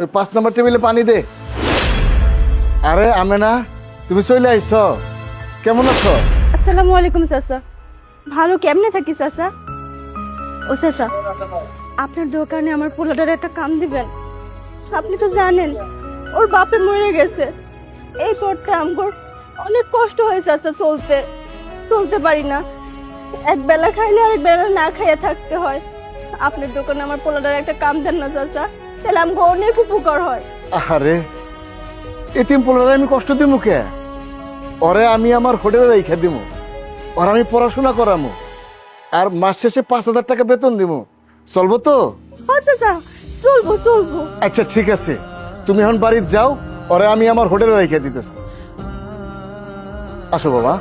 ওই 5 নম্বর টেবিলে পানি দে। আরে আমেনা, তুমি চলে আইছ? কেমন আছো? আসসালামু আলাইকুম চাচা। ভালো কেমনে থাকি চাচা? ও চাচা, আপনার দোকানে আমার পোলাটার একটা কাম দিবেন। আপনি তো জানেন ওর বাপে মরে গেছে। এই পথটা আমার অনেক কষ্ট হয় চাচা, চলতে পারি না। এক বেলা খাইলে আরেক বেলা না খাইয়া থাকতে হয়। আপনার দোকানে আমার পোলাটার একটা কাম দেন না চাচা, তাহলে আমাকে অনেক উপকার হয়। আরে এতিম পোলারে আমি কষ্ট দিমু কে? ওরে আমি আমার হোটেলে রেখে দিমু, ওর আমি পড়াশোনা করামু, আর মাস শেষে 5,000 টাকা বেতন দিমু। চলবো তো? আচ্ছা চাচা, চলবো। আচ্ছা ঠিক আছে, তুমি এখন বাড়িতে যাও, ওরে আমি আমার হোটেলে রেখে দিতেছি। আসো বাবা।